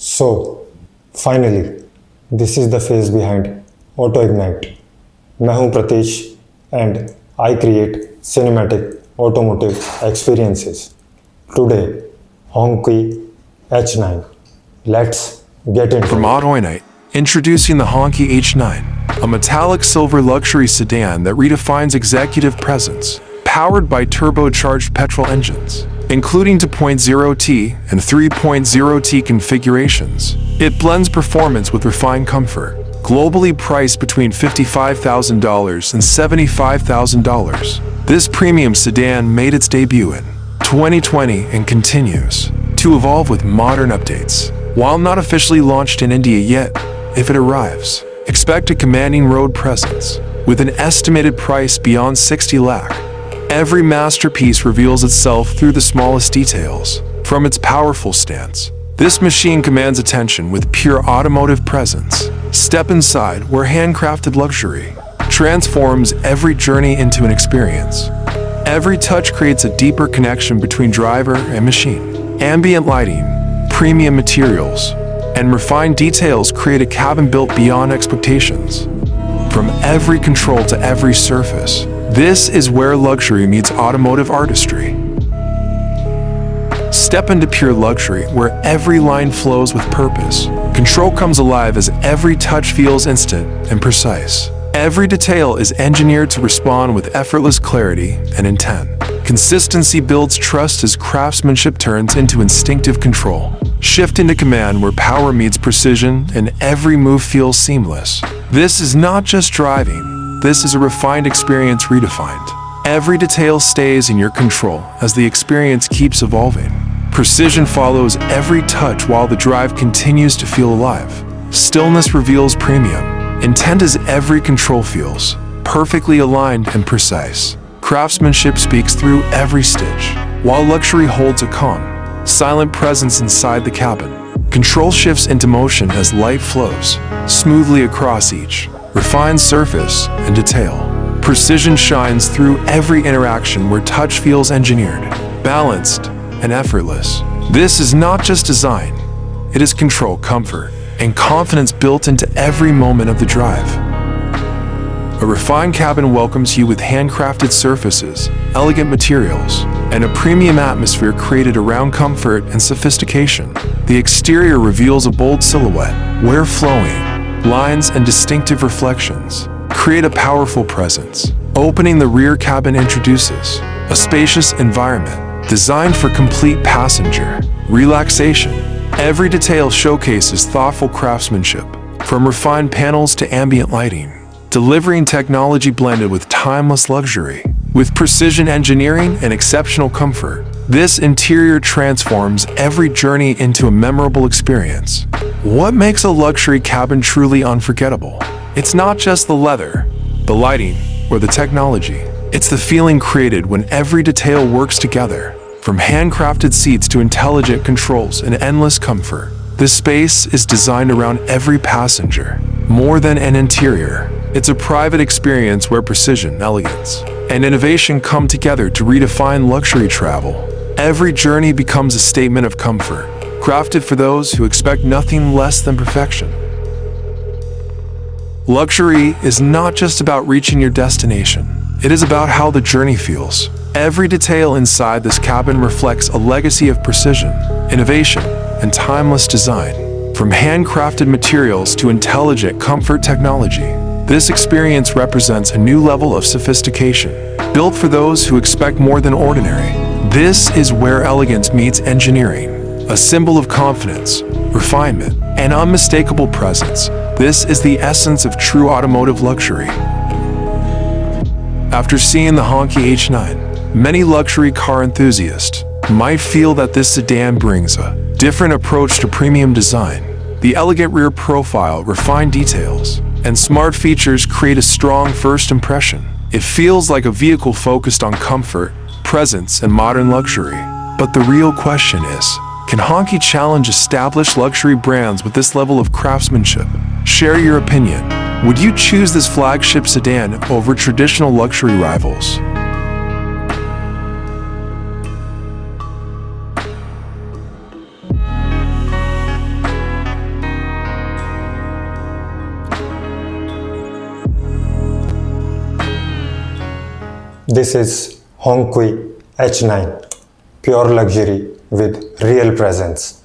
So, finally, this is the face behind AutoIgnite. मैं हूं Pratish and I create cinematic automotive experiences. Today, Hongqi H9. Let's get into From it. AutoIgnite, introducing the Hongqi H9, a metallic silver luxury sedan that redefines executive presence, powered by turbocharged petrol engines. Including 2.0T and 3.0T configurations, it blends performance with refined comfort. Globally priced between $55,000 and $75,000, this premium sedan made its debut in 2020 and continues to evolve with modern updates. While not officially launched in India yet, if it arrives, expect a commanding road presence with an estimated price beyond 60 lakh. Every masterpiece reveals itself through the smallest details. From its powerful stance, this machine commands attention with pure automotive presence. Step inside where handcrafted luxury transforms every journey into an experience. Every touch creates a deeper connection between driver and machine. Ambient lighting, premium materials, and refined details create a cabin built beyond expectations. From every control to every surface, this is where luxury meets automotive artistry. Step into pure luxury where every line flows with purpose. Control comes alive as every touch feels instant and precise. Every detail is engineered to respond with effortless clarity and intent. Consistency builds trust as craftsmanship turns into instinctive control. Shift into command where power meets precision and every move feels seamless. This is not just driving. This is a refined experience redefined. Every detail stays in your control as the experience keeps evolving. Precision follows every touch while the drive continues to feel alive. Stillness reveals premium. Intent as every control feels perfectly aligned and precise. Craftsmanship speaks through every stitch, while luxury holds a calm, silent presence inside the cabin. Control shifts into motion as light flows smoothly across each refined surface and detail. Precision shines through every interaction where touch feels engineered, balanced, and effortless. This is not just design, it is control, comfort, and confidence built into every moment of the drive. A refined cabin welcomes you with handcrafted surfaces, elegant materials, and a premium atmosphere created around comfort and sophistication. The exterior reveals a bold silhouette, where flowing lines and distinctive reflections create a powerful presence. Opening the rear cabin introduces a spacious environment designed for complete passenger relaxation. Every detail showcases thoughtful craftsmanship, from refined panels to ambient lighting, delivering technology blended with timeless luxury. With precision engineering and exceptional comfort, this interior transforms every journey into a memorable experience. What makes a luxury cabin truly unforgettable? It's not just the leather, the lighting, or the technology. It's the feeling created when every detail works together. From handcrafted seats to intelligent controls and endless comfort, this space is designed around every passenger. More than an interior, it's a private experience where precision, elegance, and innovation come together to redefine luxury travel. Every journey becomes a statement of comfort, crafted for those who expect nothing less than perfection. Luxury is not just about reaching your destination. It is about how the journey feels. Every detail inside this cabin reflects a legacy of precision, innovation, and timeless design. From handcrafted materials to intelligent comfort technology, this experience represents a new level of sophistication, built for those who expect more than ordinary. This is where elegance meets engineering, a symbol of confidence, refinement, and unmistakable presence. This is the essence of true automotive luxury. After seeing the Hongqi H9, many luxury car enthusiasts might feel that this sedan brings a different approach to premium design. The elegant rear profile, refined details, and smart features create a strong first impression. It feels like a vehicle focused on comfort, presence, and modern luxury. But the real question is, can Hongqi challenge established luxury brands with this level of craftsmanship? Share your opinion. Would you choose this flagship sedan over traditional luxury rivals? This is Hongqi H9, pure luxury with real presence.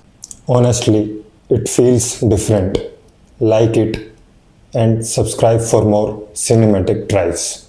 Honestly, it feels different. Like it and subscribe for more cinematic drives.